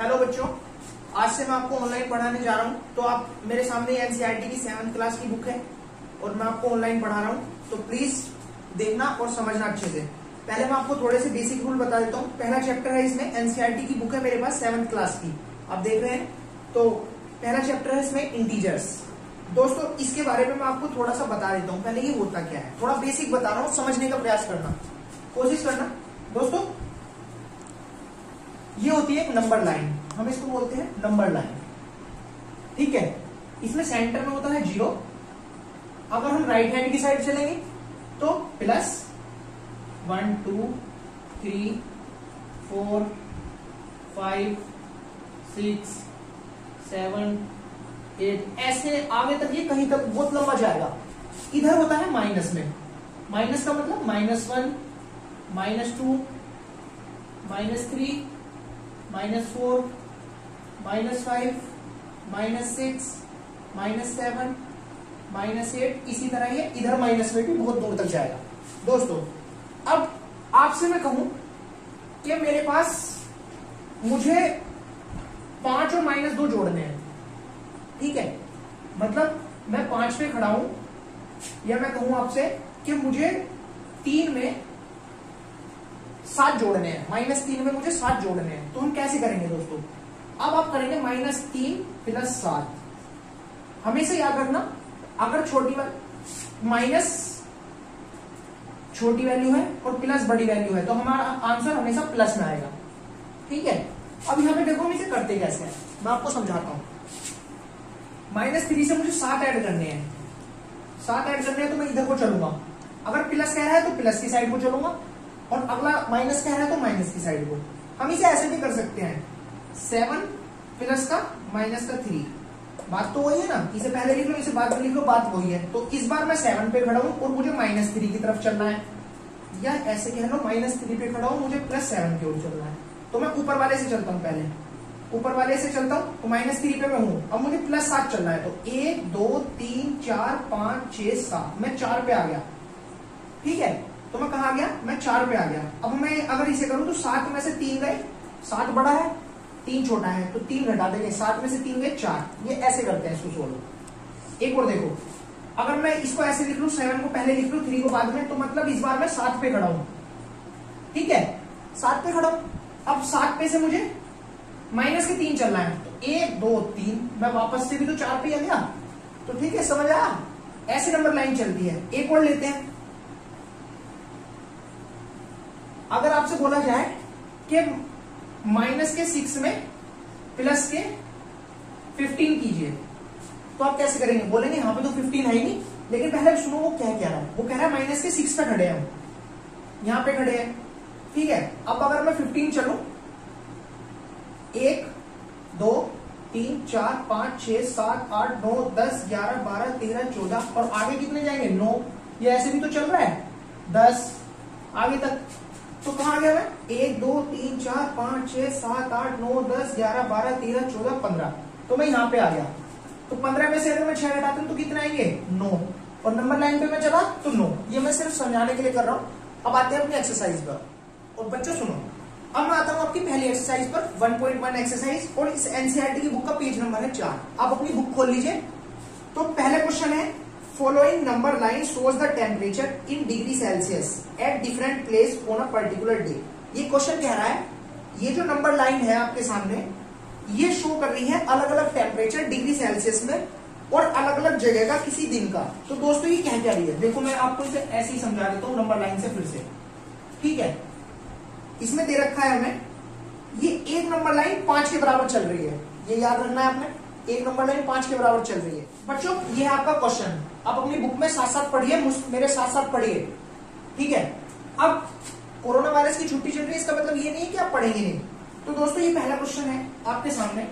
Hello बच्चों, आज से मैं आपको ऑनलाइन पढ़ाने जा रहा हूँ। तो आप मेरे सामने एनसीईआरटी की 7th क्लास की बुक है और मैं आपको ऑनलाइन पढ़ा रहा हूँ, तो प्लीज देखना और समझना अच्छे से। पहले मैं आपको थोड़े से बेसिक रूल बता देता हूँ। पहला चैप्टर है इसमें, एनसीईआरटी की बुक है मेरे पास 7th क्लास की, आप देख रहे हैं। तो पहला चैप्टर है इसमें इंटीजर्स। दोस्तों इसके बारे में मैं आपको थोड़ा सा बता देता हूँ, पहले ये होता क्या है, थोड़ा बेसिक बता रहा हूँ, समझने का प्रयास करना, कोशिश करना। दोस्तों ये होती है एक नंबर लाइन, हम इसको बोलते हैं नंबर लाइन, ठीक है। इसमें सेंटर में होता है 0। अगर हम राइट हैंड की साइड चलेंगे तो प्लस 1 2 3 4 5 6 7 8 ऐसे आगे तक, ये कहीं तक बहुत लंबा जाएगा। इधर होता है माइनस में, माइनस का मतलब -1 -2 -3 -4 -5 -6 -7 -8, इसी तरह ये इधर माइनस में भी बहुत दूर तक जाएगा। दोस्तों अब आपसे मैं कहूं कि मेरे पास मुझे 5 और -2 जोड़ने हैं, ठीक है। मतलब मैं 5 पे खड़ा हूं, या मैं कहूं आपसे कि मुझे 3 में 7 जोड़ने हैं, -3 में मुझे 7 जोड़ने हैं। तो हम कैसे करेंगे दोस्तों? अब आप करेंगे -3 + 7। हमेशा याद रखना, अगर माइनस छोटी वैल्यू है और प्लस बड़ी वैल्यू है तो हमारा आंसर हमेशा प्लस में आएगा, ठीक है। अब यहां पे देखो हम इसे करते कैसे हैं, मैं आपको समझाता हूं। -3 से मुझे 7 ऐड करने हैं, 7 ऐड करने हैं तो मैं इधर को चलूंगा। अगर प्लस कह रहा है तो प्लस की साइड को चलूंगा, और अगला माइनस कह रहा है तो माइनस की साइड को। हम इसे ऐसे भी कर सकते हैं, 7 प्लस का -3। बात तो वही है ना, इसे पहले लिख लो, इसे बाद में लिख लो, बात वही है। तो इस बार मैं 7 पे खड़ा हूं और मुझे -3 की तरफ चलना है, या ऐसे कह लो -3 पे खड़ा हूं, मुझे +7 की ओर चलना है। तो मैं ऊपर वाले से चलता हूं, पहले ऊपर वाले से चलता हूं, तो -3 पे मैं हूं, अब मुझे +7 चलना है। तो 1 2 3 4 5 6 7, मैं 4 पे आ गया, ठीक है। तो मैं कहा गया, मैं 4 पे आ गया। अब मैं अगर इसे करूं तो 7 में से 3 गए, 7 बड़ा है 3 छोटा है, तो 3 घटा देंगे, 7 में से 3 गए 4। ये ऐसे करते हैं इसको सोल्व। एक और देखो, अगर मैं इसको ऐसे लिख लूं, 7 को पहले लिख लूं 3 को बाद में, तो मतलब इस बार मैं 7 पे खड़ा हूं, ठीक है, 7 पे खड़ा हूं। अब 7 पे से मुझे माइनस के 3 चलना है, तो 1 2 3, मैं वापस से भी तो 4 पे आ गया। तो ठीक है, समझ आया, ऐसे नंबर लाइन चलती है। एक और लेते हैं। अगर आपसे बोला जाए कि -6 में प्लस के 15 कीजिए, तो आप कैसे करेंगे? बोलेंगे यहां पे तो 15 है ही नहीं, लेकिन पहले सुनो वो क्या कह रहा है। वो कह रहा है -6 पे खड़े हैं, यहां पे खड़े हैं, ठीक है। अब अगर मैं 15 चलूं, 1 2 3 4 5 6 7 8 9 10 11 12 13 14, और आगे कितने जाएंगे? 9। ये ऐसे भी तो चल रहा है 10 आगे तक। तो कहां गया मैं? 1 2 3 4 5 6 7 8 9 10 11 12 13 14 15, तो मैं यहां पे आ गया। तो 15 में से अगर मैं 6 घटाता हूं तो कितने आएंगे? 9, और नंबर लाइन पे मैं चला तो 9। ये मैं सिर्फ समझाने के लिए कर रहा हूं। अब आते हैं अपनी एक्सरसाइज पर। और बच्चों सुनो, अब मैं आता हूं आपकी पहली एक्सरसाइज पर, 1.1 एक्सरसाइज, और इस एनसीईआरटी की बुक का पेज नंबर है 4। आप अपनी बुक खोल लीजिए। तो पहला क्वेश्चन है, following number line shows the temperature in degree Celsius at different place on a particular day. ये क्वेश्चन कह रहा है, ये जो नंबर लाइन है आपके सामने, ये शो कर रही है अलग अलग टेम्परेचर डिग्री सेल्सियस में और अलग अलग जगह का किसी दिन का। तो दोस्तों ये कह क्या रही है? देखो मैं आपको इसे ऐसे ही समझा देता हूं नंबर लाइन से फिर से, ठीक है। इसमें दे रखा है हमें, ये एक नंबर लाइन 5 के बराबर चल रही है, ये याद रखना है आपने, एक नंबर लाइन 5 के बराबर चल रही है। बच्चों ये है आपका क्वेश्चन, आप अपनी बुक में साथ साथ पढ़िए, मेरे साथ साथ पढ़िए, ठीक है। अब कोरोना वायरस की छुट्टी चल रही है, इसका मतलब ये नहीं है कि आप पढ़ेंगे नहीं। तो दोस्तों ये पहला क्वेश्चन है आपके सामने,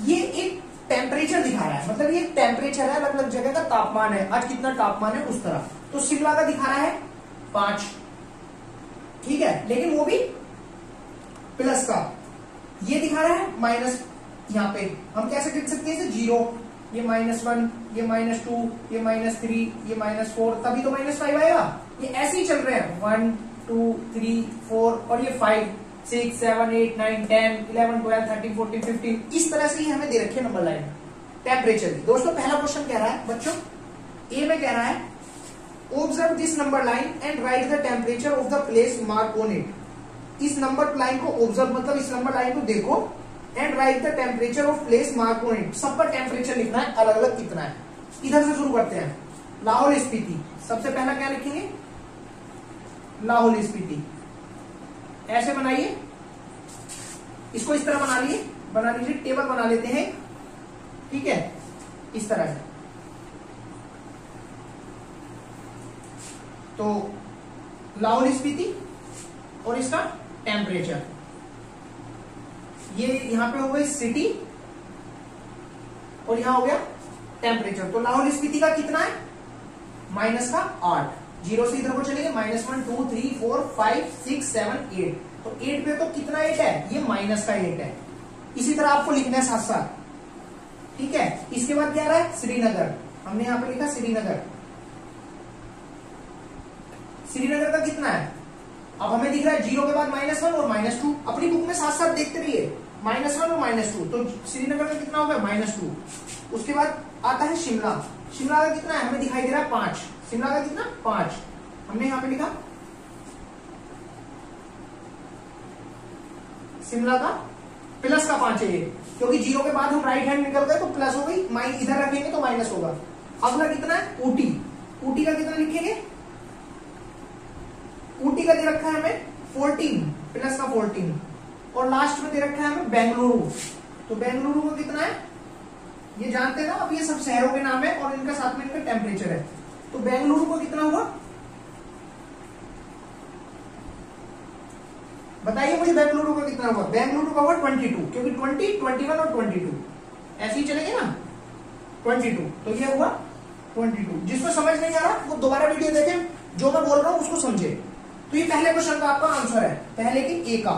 ये एक टेम्परेचर दिखा रहा है, मतलब ये टेम्परेचर है, अलग अलग जगह का तापमान है, आज कितना तापमान है उस तरह। तो शिमला का दिखा रहा है 5, ठीक है, लेकिन वो भी प्लस का। ये दिखा रहा है माइनस, यहां पे हम कैसे लिख सकते हैं? 0, ये -1, ये -2, ये -3, ये -4, तभी तो -5 आएगा। ये ऐसे ही चल रहे हैं, 1 2 3 4 और ये 5, 6, 7, 8, 9, 10, 11, 12, 13, 14, 15 इस तरह से ही हमें दे रखी है नंबर लाइन टेम्परेचर की। दोस्तों पहला क्वेश्चन कह रहा है बच्चों, ए में कह रहा है observe this number line and right the temperature of the place mark on it. इस नंबर लाइन को ऑब्जर्व मतलब इस नंबर लाइन को देखो and right the temperature of place mark on it. सबका टेम्परेचर लिखना है अलग अलग कितना है। इधर से शुरू करते हैं। लाहौल स्पीति, सबसे पहला क्या लिखेंगे, लाहौल स्पीति। ऐसे बनाइए, इसको इस तरह बना लीजिए, टेबल बना लेते हैं, ठीक है, इस तरह से। तो लाहौल स्पीति और इसका टेम्परेचर, ये यहां पे हो गई सिटी और यहां हो गया टेम्परेचर। तो लाहौल स्पीति का कितना है, माइनस का 8, 0 से इधर को चलेंगे, -1, 2, 3, 4, 5, 6, 7, 8। तो 8 पे तो कितना 8 है, ये माइनस का 8 है। इसी तरह आपको लिखना है साथ साथ, ठीक है। इसके बाद क्या आ रहा है, श्रीनगर, हमने यहां पे लिखा श्रीनगर। श्रीनगर का कितना है, अब हमें दिख रहा है 0 के बाद -1 और -2। अपनी बुक में साथ साथ देखते रहिए, -1 और -2। तो श्रीनगर का कितना होगा, -2। उसके बाद आता है शिमला। शिमला का कितना है, हमें दिखाई दे रहा है 5। शिमला का कितना, 5, हमने यहां पे लिखा शिमला का प्लस का 5 है ये, क्योंकि 0 के बाद हम राइट हैंड निकल गए तो प्लस हो गई, इधर रखेंगे तो माइनस होगा। अगला कितना है, ऊटी। ऊटी का कितना लिखेंगे, ऊटी का दे रखा है हमें 14, प्लस का 14। और लास्ट में दे रखा है हमें बेंगलुरु। तो बेंगलुरु का कितना है, ये जानते हैं ना, अब ये सब शहरों के नाम है और इनका साथ में इनका टेम्परेचर है। तो बेंगलुरु को कितना हुआ, बताइए मुझे, बेंगलुरु का कितना हुआ। बेंगलुरु का हुआ 22, क्योंकि 20, 21 और 22 ऐसे ही चलेंगे ना, 22। तो ये हुआ 22। जिसको समझ नहीं आ रहा वो दोबारा वीडियो देखें, जो मैं बोल रहा हूं उसको समझे। तो ये पहले क्वेश्चन का आपका आंसर है, पहले की ए का,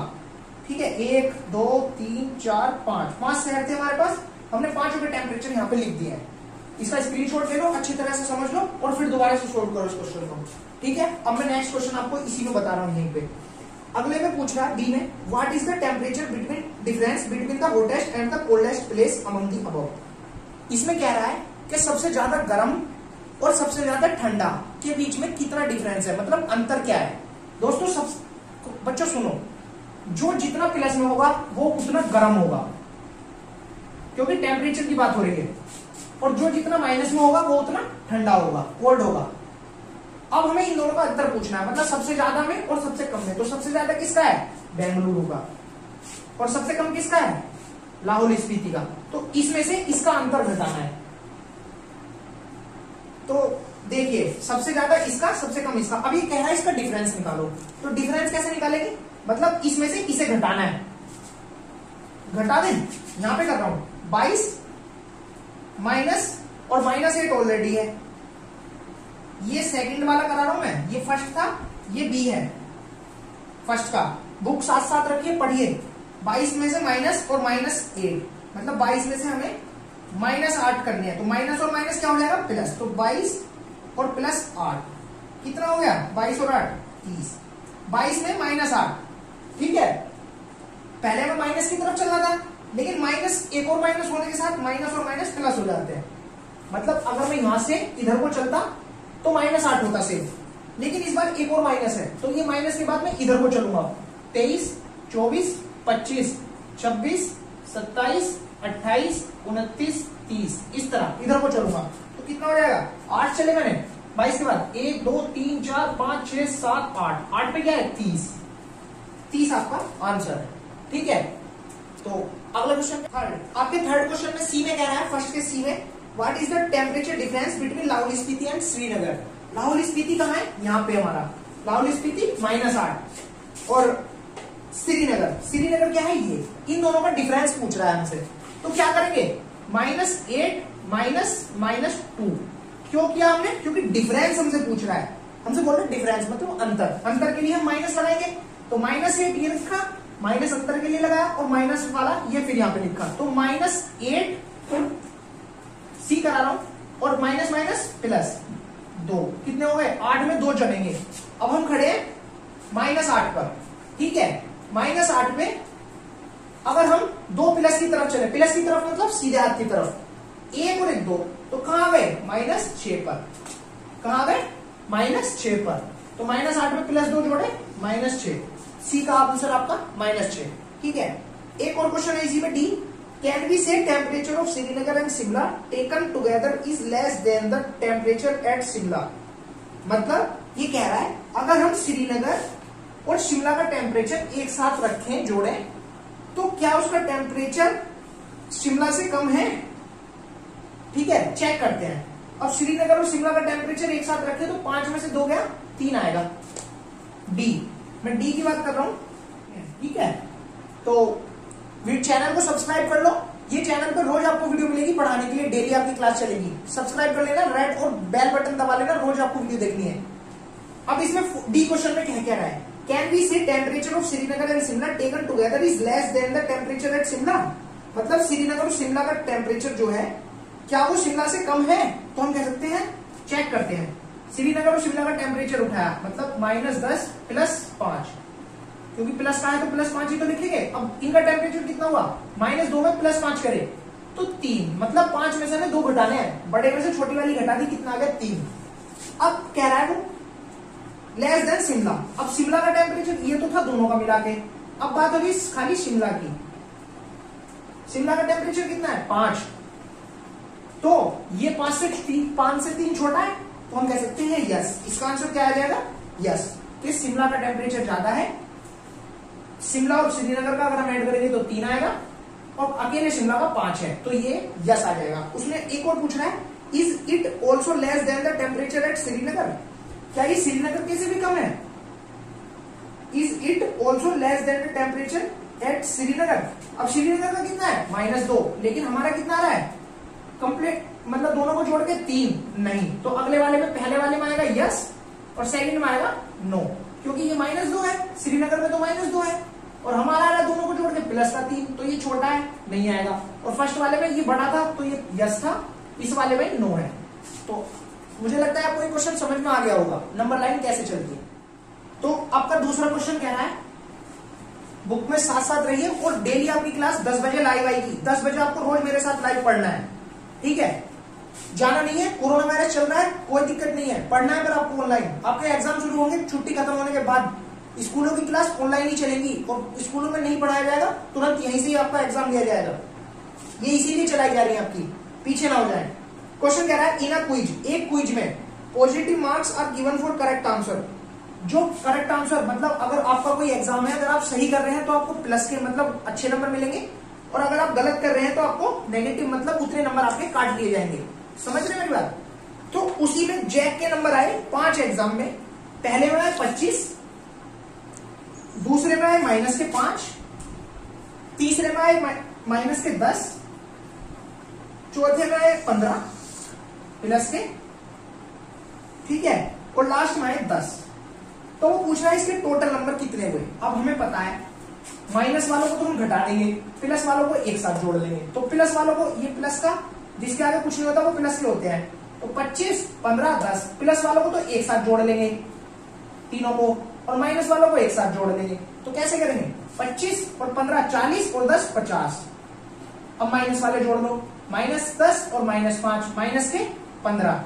ठीक है। 1, 2, 3, 4, 5 शहर थे हमारे पास, हमने 5 के टेम्परेचर यहाँ पे लिख दिया है। इसका स्क्रीनशॉट ले लो, अच्छी तरह से समझ लो और फिर दोबारा से सोल्व करो इस क्वेश्चन को, ठीक है। अब मैं नेक्स्ट क्वेश्चन आपको इसी में बता रहा हूँ यहीं पे। अगले में पूछ रहा है बी में, what is the temperature between difference between the hottest and the coldest place among the above. इसमें कह रहा है कि सबसे ज्यादा गर्म और सबसे ज्यादा ठंडा के बीच में कितना डिफरेंस है, मतलब अंतर क्या है। दोस्तों सब बच्चों सुनो, जो जितना प्लस में होगा वो उतना गर्म होगा, क्योंकि टेम्परेचर की बात हो रही है, और जो जितना माइनस में होगा वो उतना ठंडा होगा, कोल्ड होगा। अब हमें इन दोनों का अंतर पूछना है, मतलब सबसे ज्यादा में और सबसे कम में। तो सबसे ज्यादा किसका है, बेंगलुरु का, और सबसे कम किसका है, लाहौल स्पीति का। तो इसमें से इसका अंतर घटाना है। तो देखिए, सबसे ज्यादा इसका, सबसे कम इसका। अभी कह रहा है इसका डिफरेंस निकालो। तो डिफरेंस कैसे निकालेंगे, मतलब इसमें से इसे घटाना है। घटा दें, यहां पे कर रहा हूं 22 माइनस और -8 ऑलरेडी है। ये सेकंड वाला करा रहा हूं मैं, ये फर्स्ट था, ये बी है फर्स्ट का। बुक साथ साथ रखिए, पढ़िए। 22 में से माइनस और -8, मतलब 22 में से हमें -8 करनी है। तो माइनस और माइनस क्या हो जाएगा, प्लस। तो 22 और प्लस 8 कितना हो गया, 22 और 8 30। 22 में -8, ठीक है। पहले में माइनस की तरफ चलना था, लेकिन माइनस, एक और माइनस होने के साथ माइनस और माइनस प्लस हो जाते हैं। मतलब अगर मैं यहां से इधर को चलता तो -8 होता सिर्फ, लेकिन इस बार एक और माइनस है, तो ये माइनस के बाद मैं इधर को चलूंगा। 23, 24, 25, 26, 27, 28, 29, 30, इस तरह इधर को चलूंगा। तो कितना हो जाएगा, 8 चले मैंने 22 के बाद, 1, 2, 3, 4, 5, 6, 7, 8, 8 पे क्या है, 30। 30 आपका आंसर है, ठीक है। तो अगला क्वेश्चन थर्ड, आपके थर्ड क्वेश्चन में सी में कह रहा है, फर्स्ट के सी में, what is the temperature difference between Lahaul Spiti and Srinagar. Lahaul Spiti कहाँ है, यहाँ पे हमारा लाहौल स्पीति -8 और श्रीनगर, श्रीनगर क्या है ये, इन दोनों का डिफरेंस पूछ रहा है हमसे। तो क्या करेंगे, -8 -2। क्यों किया हमने, क्योंकि डिफरेंस हमसे पूछ रहा है। हमसे बोल रहे डिफरेंस मतलब अंतर, अंतर के लिए हम माइनस लगाएंगे। तो -8 ये लिखा, माइनस अंतर के लिए लगाया, और माइनस वाला ये फिर यहाँ पे लिखा। तो -8 सी करा रहा हूं, और माइनस माइनस प्लस 2 कितने हो गए, 8 में 2 चलेंगे। अब हम खड़े हैं -8 पर, ठीक है। -8 में अगर हम दो प्लस की तरफ चले, प्लस की तरफ मतलब सीधे हाथ की तरफ, 1 और 1 2, तो कहां गए? -6 पर। कहां गए? -6 पर। तो -8 में +2 जोड़े -6। सी का आंसर आपका -6। ठीक है। एक और क्वेश्चन है इसी में, डी। कैन बी से temperature of Srinagar and Shimla taken together is less than the temperature at Shimla. मतलब ये कह रहा है अगर हम श्रीनगर और शिमला का टेम्परेचर एक साथ रखें, जोड़ें, तो क्या उसका टेम्परेचर शिमला से कम है? ठीक है, चेक करते हैं। अब श्रीनगर और शिमला का टेम्परेचर एक साथ रखें तो 5 में से 2 गया, 3 आएगा। डी, मैं डी की बात कर रहा हूं। ठीक है, तो चैनल को सब्सक्राइब कर लो। ये चैनल पर रोज आपको वीडियो मिलेगी पढ़ाने के लिए, डेली आपकी क्लास चलेगी। सब्सक्राइब कर लेना, रेड और बेल बटन दबा लेना, रोज आपको वीडियो देखनी है। अब इसमें डी क्वेश्चन में क्या रहा है? कैन बी से temperature of Srinagar and Shimla taken together is less than the temperature at Shimla. मतलब श्रीनगर और शिमला का टेम्परेचर जो है, क्या वो शिमला से कम है? तो हम कह सकते हैं, चेक करते हैं। श्रीनगर और शिमला का टेम्परेचर उठाया, मतलब -10 + 5, क्योंकि प्लस का है तो +5 ही तो लिखेंगे। अब इनका टेम्परेचर कितना हुआ? -2 में +5 करे तो 3, मतलब 5 में से हमें 2 घटाने हैं। बड़े में से छोटी वाली घटा दी, कितना आ गया? 3। अब कह रहा है वो लेस देन शिमला। अब शिमला का टेम्परेचर ये तो था दोनों का मिला के। अब बात होगी खाली शिमला की। शिमला का टेम्परेचर कितना है? 5। तो ये 5 से 3 छोटा है, तो हम कह सकते हैं यस। इसका आंसर क्या आ जाएगा? यस। कि शिमला का टेम्परेचर ज्यादा है। शिमला और श्रीनगर का अगर हम ऐड करेंगे तो 3 आएगा, और अकेले शिमला का 5 है, तो ये यस आ जाएगा। उसने एक और पूछ रहा है, is it also less than the temperature at Srinagar. क्या ये श्रीनगर के से भी कम है? Is it also less than the temperature at Srinagar. अब श्रीनगर का कितना है? -2, लेकिन हमारा कितना आ रहा है? कंप्लीट, मतलब दोनों को जोड़ के 3 नहीं। तो अगले वाले में, पहले वाले में आएगा यस, और सेकंड में आएगा नो, क्योंकि ये -2 है, श्रीनगर में तो -2 है, और हमारा आ रहा है दोनों को जोड़ के +3, तो ये छोटा है, नहीं आएगा। और फर्स्ट वाले में ये बड़ा था, तो ये यस था, इस वाले में नो है। तो मुझे लगता है आपको ये क्वेश्चन समझ में आ गया होगा, नंबर लाइन कैसे चलती है। तो आपका दूसरा क्वेश्चन कह रहा है, बुक में साथ साथ रहिए, और डेली आपकी क्लास 10 बजे लाइव आएगी। 10 बजे आपको रोज मेरे साथ लाइव पढ़ना है। ठीक है, जाना नहीं है, कोरोना वायरस चल रहा है, कोई दिक्कत नहीं है, पढ़ना है। पर आपको ऑनलाइन, आपके एग्जाम शुरू होंगे, छुट्टी खत्म होने के बाद स्कूलों की क्लास ऑनलाइन ही चलेगी, और स्कूलों में नहीं पढ़ाया जाएगा, तुरंत यहीं से ही आपका एग्जाम लिया जाएगा। ये इसीलिए चलाई जा रही है आपकी, पीछे ना हो जाए। क्वेश्चन कह रहा है, इन अ क्विज, एक क्विज में positive marks are given for correct answer. जो करेक्ट आंसर, मतलब अगर आपका कोई एग्जाम है, अगर आप सही कर रहे हैं तो आपको प्लस के, मतलब अच्छे नंबर मिलेंगे, और अगर आप गलत कर रहे हैं तो आपको नेगेटिव, मतलब उतने नंबर आपके काट लिए जाएंगे। समझ रहे हैं मेरी बात? तो उसी में जैक के नंबर आए 5 एग्जाम में। पहले में आए 25, दूसरे में आए -5, तीसरे में आए -10, चौथे में आए 15 प्लस के, ठीक है, और लास्ट में आए 10। तो वो पूछ रहा है इसके टोटल नंबर कितने हुए। अब हमें पता है माइनस वालों को तो हम घटा देंगे, प्लस वालों को एक साथ जोड़ लेंगे। तो प्लस वालों को, ये प्लस का जिसके आगे कुछ नहीं होता वो प्लस के होते हैं, तो 25, 15, 10। प्लस वालों को तो एक साथ जोड़ लेंगे तीनों को, और माइनस वालों को एक साथ जोड़ लेंगे। तो कैसे करेंगे? 25 और 15 40 और 10 50। अब माइनस वाले जोड़ दो, -10 और -5, माइनस के 15।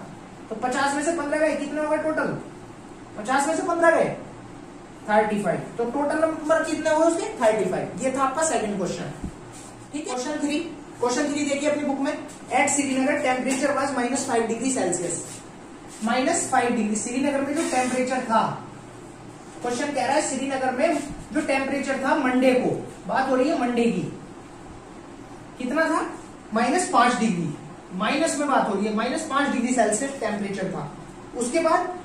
तो 50 में से 15 गए, कितने हो गए टोटल? 50 में से 15 गए 35। तो टोटल नंबर कितने हुए उसके? 35। ये था आपका सेकंड क्वेश्चन। ठीक है। क्वेश्चन थ्री देखिए अपनी बुक में, at Srinagar temperature was -5 degree Celsius. -5 degree Srinagar में जो टेम्परेचर था, क्वेश्चन कह रहा है श्रीनगर में जो टेम्परेचर था मंडे को, बात हो रही है मंडे की, कितना था? -5 डिग्री, माइनस में बात हो रही है, -5 डिग्री सेल्सियस टेम्परेचर था। उसके बाद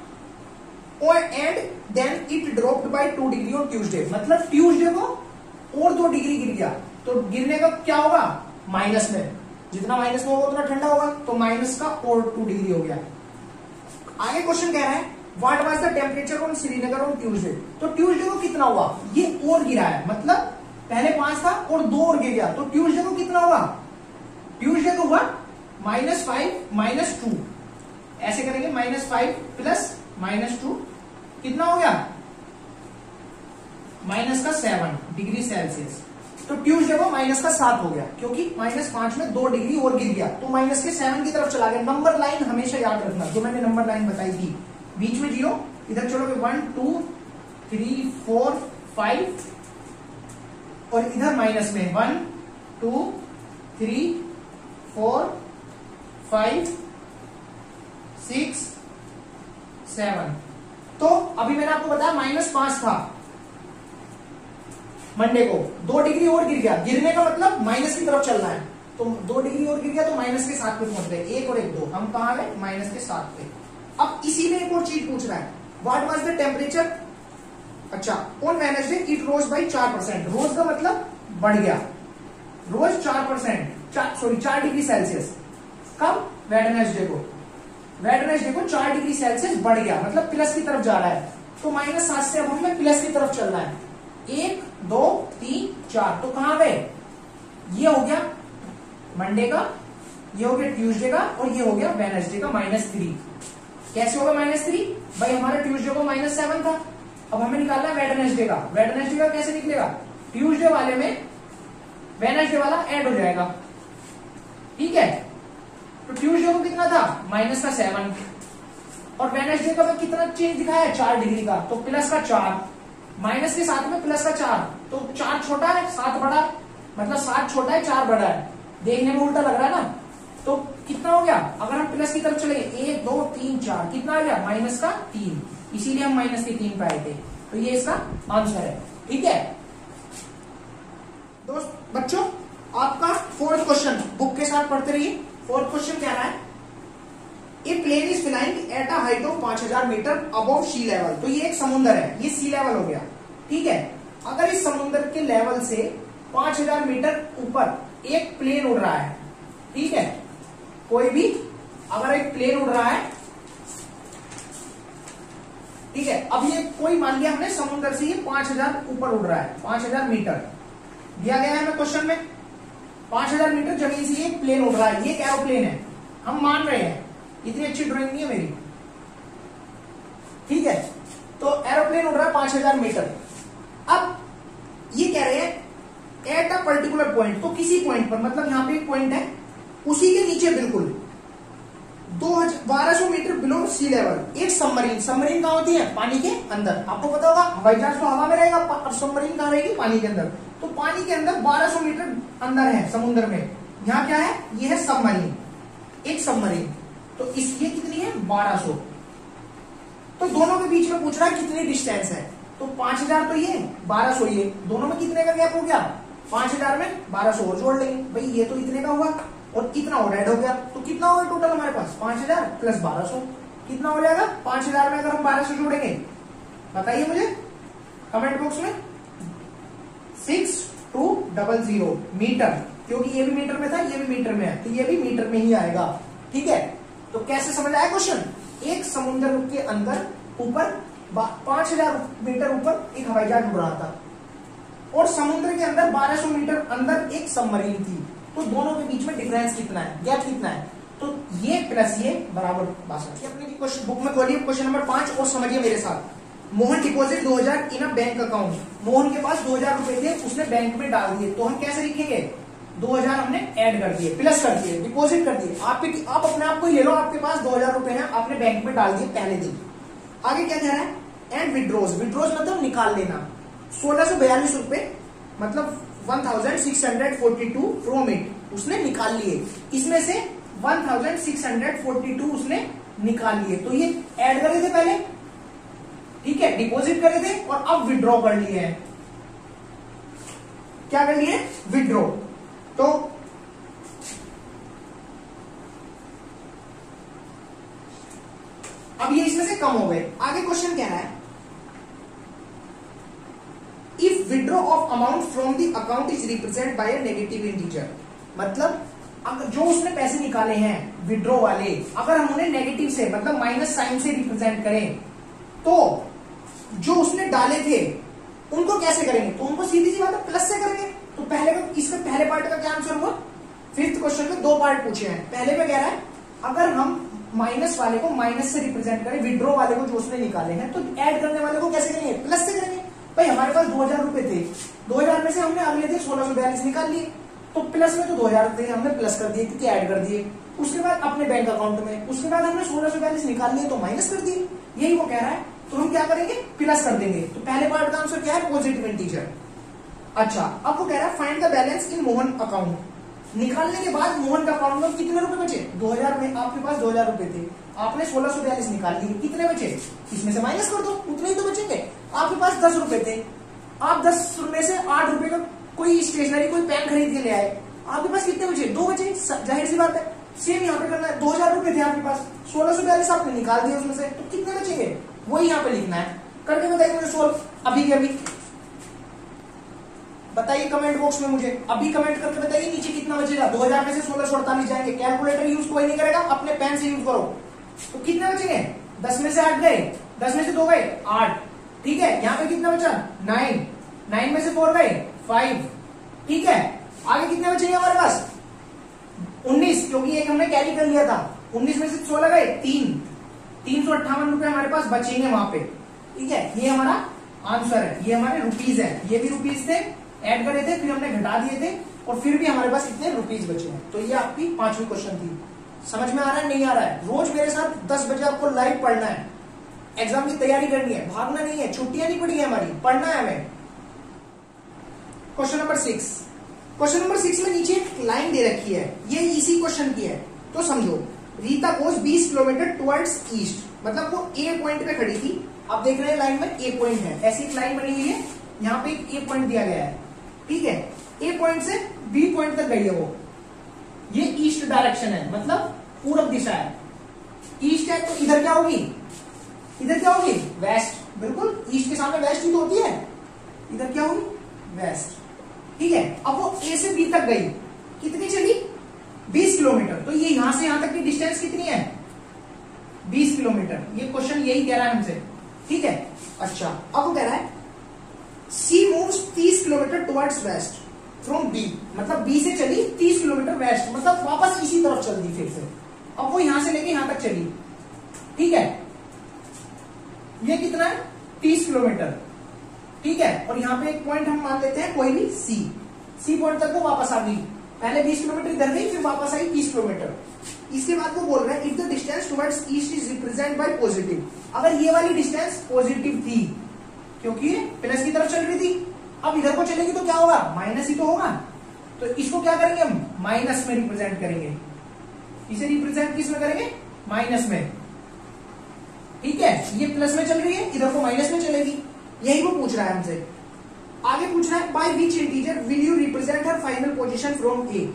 and then it dropped by 2 degree on Tuesday, मतलब ट्यूसडे को और 2 डिग्री गिर गया। तो गिरने का क्या होगा? माइनस में, जितना माइनस में होगा उतना ठंडा होगा, तो माइनस का और 2 डिग्री हो गया। आगे क्वेश्चन कह रहा है, what was the temperature on Srinagar on Tuesday. तो ट्यूसडे को कितना हुआ? ये और गिरा है, मतलब पहले 5 था और 2 और गिर गया, तो ट्यूसडे को कितना हुआ? ट्यूसडे को हुआ -5 -2, ऐसे करेंगे, -5 + -2 कितना हो गया? माइनस का 7 डिग्री सेल्सियस। तो ट्यूसडे को माइनस का 7 हो गया, क्योंकि -5 में 2 डिग्री और गिर गया, तो माइनस के 7 की तरफ चला गया। नंबर लाइन हमेशा याद रखना, जो मैंने नंबर लाइन बताई थी, बीच में 0, इधर चलोगे 1 2 3 4 5 और इधर माइनस में 1 2 3 4 5 6 7। तो अभी मैंने आपको बताया -5 था मंडे को, 2 डिग्री और गिर गया। गिरने का मतलब माइनस की तरफ चलना है, तो 2 डिग्री और गिर गया तो माइनस के 7 पे पहुंच गए। 1 और 1 2, हम कहां गए? माइनस के 7 पे। अब इसी में एक और चीज पूछ रहा है, व्हाट वाज द टेम्परेचर। अच्छा, on Wednesday it rose by 4%। Rose का मतलब बढ़ गया, रोज 4 डिग्री सेल्सियस। कब? वेडनेसडे को। वेडनेसडे को 4 डिग्री सेल्सियस बढ़ गया, मतलब प्लस की तरफ जा रहा है। तो -7 से अब हमें प्लस की तरफ चलना है। 1 2 3 4, तो कहां गए? ये हो गया मंडे का, ये हो गया ट्यूसडे का, और ये हो गया वेडनेसडे का -3। कैसे होगा -3? भाई हमारे ट्यूसडे को -7 था, अब हमें निकालना है वेडनेसडे का। वेडनेसडे का कैसे निकलेगा? ट्यूसडे वाले में वेडनेसडे वाला ऐड हो जाएगा, ठीक है। तो ट्यूसडे को कितना था? -7, और वेडनेसडे का कितना चेंज दिखाया है? 4 डिग्री का, तो प्लस का 4, माइनस के साथ में प्लस का 4, तो 4 छोटा है 7 बड़ा है, मतलब 7 छोटा है 4 बड़ा है। देखने में उल्टा लग रहा है ना, तो कितना हो गया? अगर हम प्लस की तरफ चले 1 2 3 4, कितना आ गया? -3, इसीलिए हम -3 पे आए थे। तो ये इसका आंसर है, ठीक है दोस्त। बच्चों, आपका 4th क्वेश्चन बुक के साथ पढ़ते रहिए। 4th क्वेश्चन कह रहा है, a plane is flying at a height of 5000 metre above sea level. तो ये एक समुद्र है, ये सी लेवल हो गया, ठीक है। अगर इस समुद्र के लेवल से 5000 मीटर ऊपर एक प्लेन उड़ रहा है, ठीक है, कोई भी अगर एक प्लेन उड़ रहा है, ठीक है। अब ये कोई मान लिया हमने समुद्र से ये 5000 ऊपर उड़ रहा है, 5000 मीटर दिया गया है हमें क्वेश्चन में। 5000 मीटर जमीन से ये प्लेन उड़ रहा है, ये एक एरोप्लेन है, हम मान रहे हैं। इतनी अच्छी ड्राइंग नहीं है मेरी, ठीक है। तो एरोप्लेन उड़ रहा है 5000 मीटर। अब ये कह रहे हैं एट अ पर्टिकुलर पॉइंट, तो किसी पॉइंट पर, मतलब यहां पे एक पॉइंट है, उसी के नीचे बिल्कुल 1200 मीटर बिलो सी लेवल एक सबमरीन। सबमरीन कहां होती है? पानी के अंदर। आपको पता होगा हवाई जहाज तो हवा में रहेगा, और सबमरीन कहां रहेगी? पानी के अंदर। तो पानी के अंदर 1200 मीटर अंदर है समुद्र में। यहां क्या है? ये है सबमरीन, एक सबमरीन। तो इसकी कितनी है? 1200। तो दोनों के बीच में पूछ रहा है कितनी डिस्टेंस है। तो 5000 तो ये, 1200 ये, दोनों में कितने का गैप हो गया? 5000 में 1200 और जोड़ लेंगे, भाई ये तो इतने का हुआ और इतना और ऐड हो गया। तो कितना होगा टोटल हमारे पास? 5000 प्लस 1200, कितना हो जाएगा? 5000 में अगर हम 1200 जोड़ेंगे, बताइए मुझे कमेंट बॉक्स में। 6200 मीटर, क्योंकि ये भी मीटर में था, ये भी मीटर में है, तो ये भी मीटर में ही आएगा, ठीक है। तो कैसे समझ आया क्वेश्चन? एक समुद्र के अंदर ऊपर 5000 मीटर ऊपर एक हवाई जहाज उड़ रहा था, और समुद्र के अंदर 1200 मीटर अंदर एक सबमरीन थी। तो दोनों के बीच में डिफरेंस कितना है, गैप कितना है? तो ये प्लस ये बराबर 62। अपने की क्वेश्चन बुक में खोलिए क्वेश्चन नंबर 5 और समझिए मेरे साथ। Mohan deposit 2000 in a bank account. Mohan के पास 2000 रुपए थे, उसने बैंक में डाल दिए। तो हम कैसे लिखेंगे? 2000 हमने ऐड कर दिए, प्लस कर दिए, डिपॉजिट कर दिए। आप अपने आप को ले लो, आपके पास 2000 रुपए हैं, आपने बैंक में डाल दिए पहले दिन। आगे क्या कह रहा है? And withdraws. विड्रॉज मतलब निकाल लेना। 1642 रुपए मतलब 1642 फ्रॉम इट, उसने निकाल लिए। इसमें से 1642 उसने निकाल लिए, तो ये ऐड करे थे पहले, ठीक है, डिपॉजिट करे थे, और अब विड्रॉ कर लिए हैं। क्या कर लिए? विड्रॉ। तो अब ये इसमें से कम हो गए। आगे क्वेश्चन क्या है? If withdraw of amount from the account is represent by a negative integer, मतलब अगर जो उसने पैसे निकाले हैं विड्रॉ वाले, अगर हम उन्हें नेगेटिव से मतलब माइनस साइन से रिप्रेजेंट करें, तो जो उसने डाले थे उनको कैसे करेंगे? तो उनको सीधी सी बात है प्लस से करेंगे। तो पहले इसका पहले पार्ट का क्या आंसर हुआ? 5th क्वेश्चन में 2 पार्ट पूछे हैं। पहले में कह रहा है अगर हम माइनस वाले को माइनस से रिप्रेजेंट करें, विड्रॉ वाले को जो उसने निकाले हैं, तो ऐड करने वाले को कैसे करेंगे? प्लस से करेंगे। भाई हमारे पास 2000 रुपए थे, 2000 में से हमने अगले दिन 1642 निकाल लिए, तो प्लस में तो 2000 थे, हमने प्लस कर दिए क्योंकि ऐड कर दिए। उसके बाद अपने बैंक अकाउंट में, उसके बाद हमने 1642 निकाल लिए तो माइनस कर दिए, यही वो कह रहा है। तो हम क्या करेंगे, प्लस कर देंगे। तो पहले पार्ट का आंसर क्या है, पॉजिटिव इंटीजर। अच्छा, अब वो कह रहा है find the balance in Mohan account. निकालने के बाद मोहन का अकाउंट में कितने रुपए बचे, 2000 में आपके पास 2000 रुपए थे, आपने 1642 निकाल लिए, कितने बचे, इसमें से माइनस कर दो, उतने ही तो बचेंगे। आपके पास 10 रुपए थे, आप 10 में से 8 रुपए का कोई स्टेशनरी कोई पेन खरीद के ले आए, आपके पास कितने बचे, 2 बचे, जाहिर सी बात है। सेम यहाँ पे करना है, 2000 रुपए थे आपके पास, 1642 आपने निकाल दिया उसमें से, तो कितने बचेंगे वही यहाँ पे लिखना है। करके बताइए मुझे सोल्व अभी के अभी, बताइए कमेंट बॉक्स में मुझे अभी कमेंट करके बताइए नीचे कितना बचेगा। 2000 में से 1648 जाएंगे, कैलकुलेटर यूज कोई नहीं करेगा, अपने पेन से यूज करो। तो कितने बचेंगे, 10 में से 8 गए, 10 में से 2 गए 8, ठीक है। यहाँ पे कितना बचा 9, 9 में से 4 गए 5, ठीक है। आगे कितने बचेंगे हमारे पास 19, क्योंकि एक हमने कैरी कर लिया था। 19 में से 16 गए 3, 358 रुपए हमारे पास बचेंगे वहां पे, ठीक है। ये हमारा आंसर है, ये हमारे रुपीज है, ये भी रुपीज थे, ऐड करे थे, फिर हमने घटा दिए थे, और फिर भी हमारे पास इतने रुपीज बचे हैं। तो ये आपकी 5वीं क्वेश्चन थी। समझ में आ रहा है, नहीं आ रहा है? रोज मेरे साथ 10 बजे आपको लाइव पढ़ना है, एग्जाम की तैयारी करनी है, भागना नहीं है, छुट्टियां नहीं पड़ी है हमारी, पढ़ना है हमें। क्वेश्चन नंबर 6, क्वेश्चन नंबर 6 में नीचे एक लाइन दे रखी है, ये इसी क्वेश्चन की है, तो समझो। Rita goes 20 kilometre towards east, मतलब वो ए पॉइंट पे खड़ी थी, आप देख रहे हैं लाइन में ए पॉइंट है, ऐसी एक लाइन बनी हुई है, यहाँ पे एक ए पॉइंट दिया गया है, ठीक है। ए पॉइंट से बी पॉइंट तक गई है वो, ये ईस्ट डायरेक्शन है, मतलब पूरब दिशा है। ईस्ट है तो इधर क्या होगी, इधर क्या होगी वेस्ट, बिल्कुल ईस्ट के सामने वेस्ट ही तो होती है, इधर क्या होगी वेस्ट, ठीक है। अब वो ए से बी तक गई, कितनी चली 20 किलोमीटर, तो ये यहां से यहां तक की डिस्टेंस कितनी है 20 किलोमीटर, ये क्वेश्चन यही कह रहा है हमसे, ठीक है। अच्छा, अब वो कह रहा है C moves 30 kilometre towards west from B, मतलब बी से चली 30 किलोमीटर वेस्ट, मतलब वापस इसी तरफ चल दी फिर से। अब वो यहां से लेके यहां तक चली, ठीक है। ये कितना है 30 किलोमीटर, ठीक है। और यहाँ पे एक पॉइंट हम मान लेते हैं कोई भी सी पॉइंट तक वो वापस आ गई, पहले 20 किलोमीटर इधर गई, फिर वापस आई 30 किलोमीटर। इसके बाद वो बोल रहे हैं if the distance towards east is represent by positive, अगर ये वाली डिस्टेंस पॉजिटिव थी, क्योंकि ये प्लस की तरफ चल रही थी, अब इधर को चलेगी तो क्या होगा माइनस ही तो होगा, तो इसको क्या करेंगे हम माइनस में रिप्रेजेंट करेंगे, इसे रिप्रेजेंट किस में करेंगे माइनस में, ठीक है। ये प्लस में चल रही है, इधर को माइनस में चलेगी, यही वो पूछ रहा है हमसे। आगे पूछ रहा है by which integer will you represent her final position from A.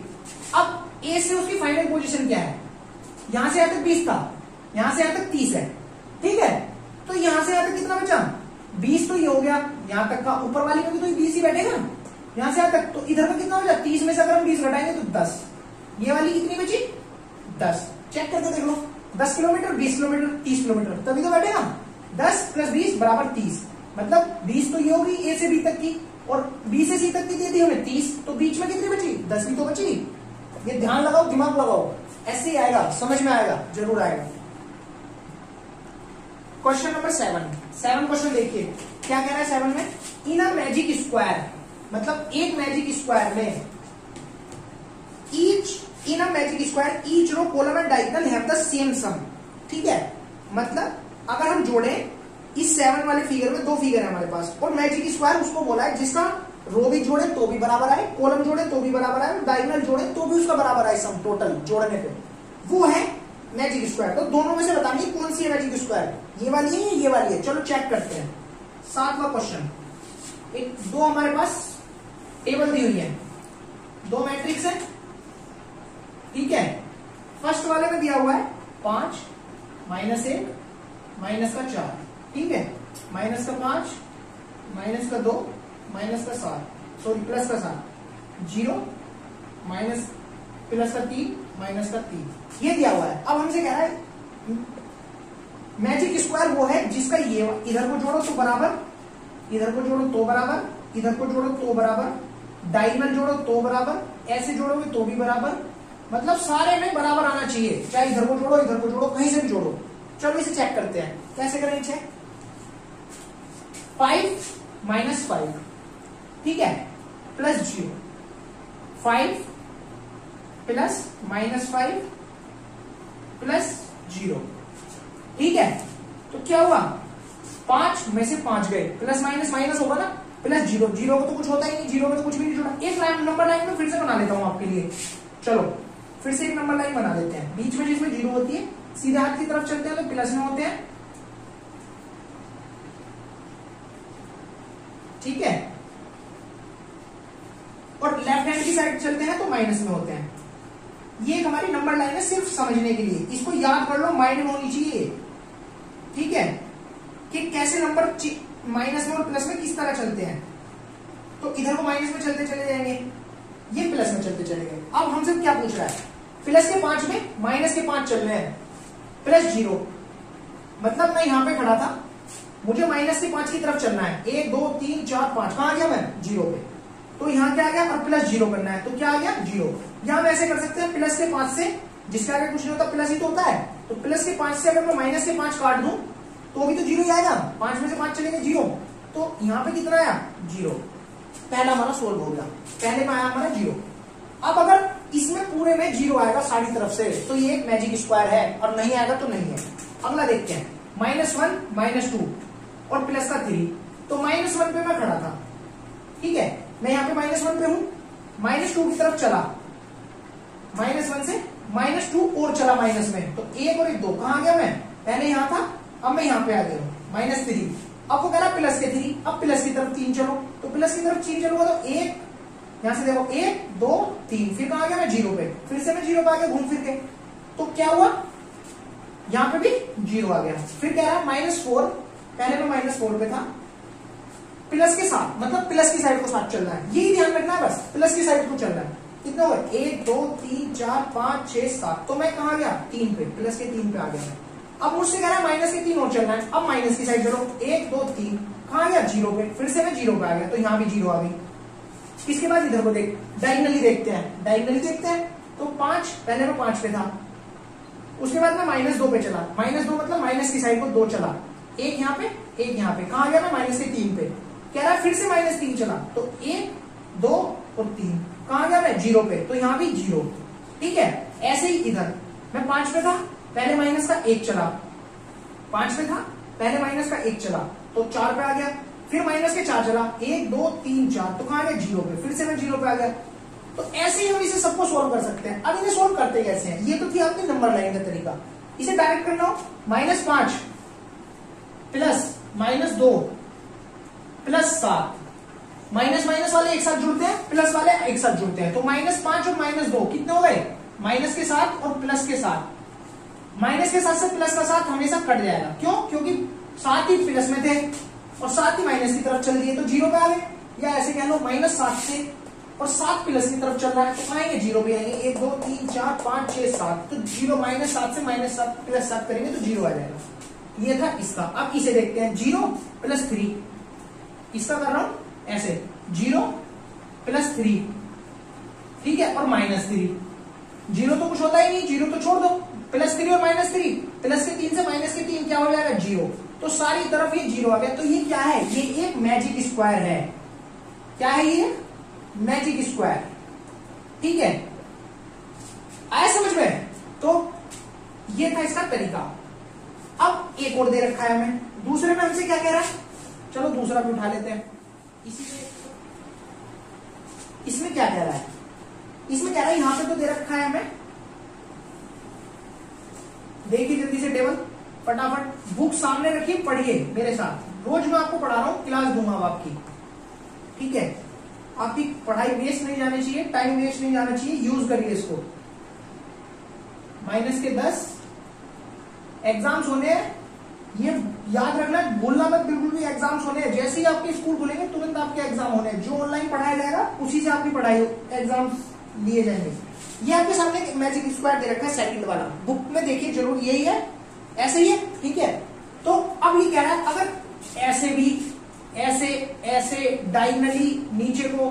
अब ए से उसकी फाइनल पोजीशन क्या है, यहां से यहां तक 20 था, यहां से यहां तक 30 है, ठीक है। तो यहां से यहां तक कितना बचा 20, तो ये हो गया यहां तक का, ऊपर वाली में भी तो 20 ही बैठेगा, यहां से यहां तक, तो इधर का कितना बचा 30 में से अगर हम 20 घटाएंगे तो 10, ये वाली कितनी बची 10, चेक करके देख लो, 10 किलोमीटर 20 किलोमीटर 30 किलोमीटर, तभी तो बैठेगा। 10 + 20 = 30, मतलब 20 तो ये होगी ए से बी तक की, और बी से सी तक की दे दी हमने 30, तो बीच में कितनी बची 10 भी तो बची। ये ध्यान लगाओ, दिमाग लगाओ, ऐसे ही आएगा, समझ में आएगा, जरूर आएगा। क्वेश्चन नंबर 7 क्वेश्चन देखिए क्या कह रहा है 7 में, इन अ मैजिक स्क्वायर, मतलब एक मैजिक स्क्वायर में in a magic square each row column and diagonal have the same sum, ठीक है। मतलब अगर हम जोड़े इस 7 वाले फिगर में 2 फिगर है हमारे पास, और मैजिक स्क्वायर उसको बोला है जिसका रो भी जोड़े तो भी बराबर आए, कॉलम जोड़े तो भी बराबर आए, डायगोनल जोड़े तो भी उसका बराबर आए, सम टोटल जोड़ने पे, वो है मैजिक स्क्वायर। तो दोनों में से बताइए कौन सी है मैजिक स्क्वायर, ये वाली है या ये वाली है, चलो चेक करते हैं। 7वां क्वेश्चन, एक 2 हमारे पास टेबल दी हुई है, 2 मैट्रिक्स है, ठीक है। फर्स्ट वाले में दिया हुआ है 5 -1 -4, ठीक है, -5 -2 -7, सॉरी +7, 0 +3 -3, ये दिया हुआ है। अब हमसे कह रहा है मैजिक स्क्वायर वो है जिसका ये इधर को जोड़ो तो बराबर, इधर को जोड़ो तो बराबर, इधर को जोड़ो तो बराबर, डायगोनल जोड़ो तो बराबर, ऐसे जोड़ोगे तो भी बराबर, मतलब सारे में बराबर आना चाहिए, चाहे इधर को जोड़ो कहीं से भी जोड़ो। चलो इसे चेक करते हैं, कैसे करें चेक। 5 -5, ठीक है, प्लस 0, 5 प्लस -5 प्लस 0, ठीक है। तो क्या हुआ, 5 में से 5 गए, प्लस माइनस माइनस होगा ना, प्लस 0, 0 को तो कुछ होता ही नहीं, 0 में तो कुछ भी नहीं जुड़ा। एक नंबर लाइन में फिर से बना लेता हूं आपके लिए, चलो फिर से एक नंबर लाइन बना देते हैं, बीच में जिसमें 0 होती है सीधे हाथ की तरफ चलते हैं तो प्लस में होते हैं, ठीक है, और लेफ्ट हैंड की साइड चलते हैं तो माइनस में होते हैं। ये एक हमारी नंबर लाइन है सिर्फ समझने के लिए, इसको याद कर लो, माइंड में होनी चाहिए, ठीक है, कि कैसे नंबर माइनस में और प्लस में किस तरह चलते हैं। तो इधर को माइनस में चलते चले जाएंगे, ये प्लस में चलते चले गए। अब हमसे क्या पूछ रहा है, प्लस के 5 में माइनस के 5 चल रहे हैं, प्लस 0, मतलब मैं यहां पे खड़ा था, मुझे माइनस के 5 की तरफ चलना है, 1 2 3 4 5, कहां गया मैं, 0 पे, तो यहां क्या आ गया, और प्लस 0 करना है, तो क्या आ गया 0। यहां हम ऐसे कर सकते हैं, प्लस के 5 से, जिसके आगे कुछ नहीं होता प्लस ही तो होता है, तो प्लस के 5 से अगर मैं माइनस के 5 काट दूं तो अभी तो 0 ही आएगा, 5 में से 5 चलेंगे 0, तो यहां पे कितना आया 0, पहला हमारा सोल्व हो गया, पहले में आया हमारा 0। अब अगर इसमें पूरे में 0 आएगा सारी तरफ से तो ये एक मैजिक स्क्वायर है, और नहीं आएगा तो नहीं है। अगला देखते हैं, -1 -2 और प्लस का 3, तो -1 पे मैं खड़ा था, ठीक है, मैं यहाँ पे -1 पे हूं, -2 की तरफ चला, -1 से -2 और चला माइनस में, तो 1 और 1 2, कहां गया मैं, पहले यहां था, अब मैं यहां पे आ गया हूं, -3, अब वो कह रहा प्लस के 3, अब प्लस की तरफ 3 चलो, तो प्लस की तरफ 3 चलूंगा तो 1, यहां से देखो 1 2 3, फिर कहां गया मैं 0 पे, फिर से मैं 0 पे आ गया घूम फिर के, तो क्या हुआ, यहां पे भी 0 आ गया। फिर कह रहा -4, पहले मैं -4 पे था, प्लस के साथ, मतलब प्लस की साइड को साथ चलना है, यही ध्यान रखना है, बस प्लस की साइड को चलना है। कितना हुआ, 1 2 3 4 5 6 7, तो मैं कहां गया 3 पे, प्लस के 3 पे आ गया मैं। अब मुझसे कह रहा है माइनस के 3 और चलना है, अब माइनस की साइड चलो, 1 2 3, कहां गया 0 पे, फिर से मैं 0 पे आ गया, तो यहां भी 0 आ गई। इसके बाद इधर को देख, डायगनली देखते हैं, डायगनली देखते हैं, तो 5, पहले मैं 5 पे था, उसके बाद मैं -2 पे चला, -2 मतलब माइनस की साइड को 2 चला, एक यहाँ पे एक यहाँ पे, कहां गया मैं माइनस के 3 पे, कह रहा है फिर से -3 चला, तो 1 2 और 3, कहां गया मैं 0 पे, तो यहां भी 0, ठीक है। ऐसे ही इधर मैं 5 पे था, पहले माइनस का 1 चला, 5 पे था, पहले माइनस का 1 चला, तो 4 पे आ गया, फिर माइनस के 4 चला, 1 2 3 4, तो कहां गया 0 पे, फिर से मैं 0 पे आ गया। तो ऐसे ही हम इसे सबको सोल्व कर सकते हैं। अब इन्हें सोल्व करते कैसे हैं, ये तो थी आपकी नंबर लाइन का तरीका। इसे डायरेक्ट करना हो, -5 प्लस -2 प्लस 7, माइनस माइनस वाले एक साथ जुड़ते हैं, प्लस वाले एक साथ जुड़ते हैं, तो -5 और -2 कितने हो गए, माइनस के साथ और प्लस के साथ, माइनस के साथ से प्लस का साथ हमेशा कट जाएगा, क्यों, क्योंकि 7 ही प्लस में थे और 7 ही माइनस की तरफ चल दिए तो 0 पे आ गए, या ऐसे कह लो -7 से और 7 प्लस की तरफ चल रहा है तो आएंगे 0 पे आएंगे, 1 2 3 4 5 6 7, तो 0 -7 से -7 प्लस 7 करेंगे तो 0 आ जाएगा। ये था इसका। अब इसे देखते हैं, 0 + 3, इसका कर रहा हूं ऐसे, 0 + 3, ठीक है, और -3, 0 तो कुछ होता ही नहीं, 0 तो छोड़ दो, +3 और -3, प्लस के 3 से माइनस के 3 क्या हो जाएगा 0, तो सारी तरफ ये 0 आ गया। तो ये क्या है, ये एक मैजिक स्क्वायर है। क्या है ये, मैजिक स्क्वायर, ठीक है, आया समझ में। तो ये था इसका तरीका। अब एक और दे रखा है हमें, दूसरे में हमसे क्या कह रहा है, चलो दूसरा भी उठा लेते हैं। इसमें क्या कह रहा है, इसमें कह रहा है यहां पे तो दे रखा है हमें, देखिए जल्दी से टेबल, फटाफट बुक सामने रखिए, पढ़िए मेरे साथ, रोज मैं आपको पढ़ा रहा हूं, क्लास दूंगा अब आपकी, ठीक है। आपकी पढ़ाई वेस्ट नहीं जानी चाहिए, टाइम वेस्ट नहीं जाना चाहिए, यूज करिए इसको। -10 एग्जाम्स होने हैं, ये याद रखना, भूलना मत बिल्कुल भी, एग्जाम्स होने हैं, जैसे ही आपके स्कूल खुलेंगे तुरंत आपके एग्जाम होने हैं, जो ऑनलाइन पढ़ाया जाएगा उसी से आपकी पढ़ाई एग्जाम्स लिए जाएंगे। ये आपके सामने मैजिक स्क्वायर दे रखा है, सेकंड वाला, बुक में देखिए जरूर, यही है, ऐसे ही है, ठीक है। तो अब ये कह रहा है अगर ऐसे भी, ऐसे ऐसे डायगनली नीचे को,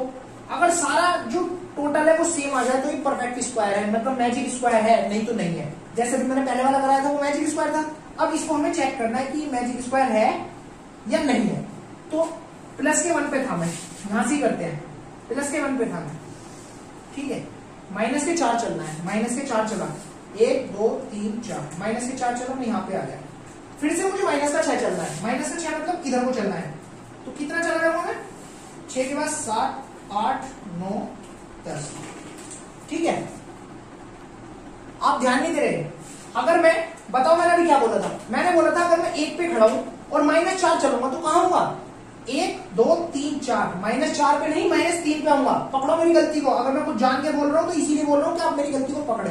अगर सारा जो टोटल है वो सेम आ जाए तो ये परफेक्ट स्क्वायर है, मतलब मैजिक स्क्वायर है, नहीं तो नहीं है। जैसे भी मैंने पहले वाला कराया था वो मैजिक स्क्वायर था, अब इसको हमें चेक करना है कि मैजिक स्क्वायर है या नहीं है। तो प्लस के 1 पे था मैं, यहां से ही करते हैं, प्लस के 1 पे था मैं, ठीक है। माइनस के 4 चलना है, माइनस के 4 चला, 1 2 3 4, माइनस के 4 चला, मैं यहाँ पे आ गया। फिर से मुझे माइनस का 6 चलना है, माइनस का 6 मतलब इधर को चलना है, तो कितना चला जाऊंगा मैं, 6 के बाद 7 8 9 10, ठीक है। आप ध्यान नहीं दे रहे। अगर मैं बताओ, मैंने अभी क्या बोला था, मैंने बोला था अगर मैं 1 पे खड़ा हूं और -4 चलूंगा तो कहां होगा, 1 2 3 4, -4 पे नहीं -3 पे आऊंगा। पकड़ो मेरी गलती को, अगर मैं कुछ जान के बोल रहा हूं तो इसीलिए बोल रहा हूं कि आप मेरी गलती को पकड़े।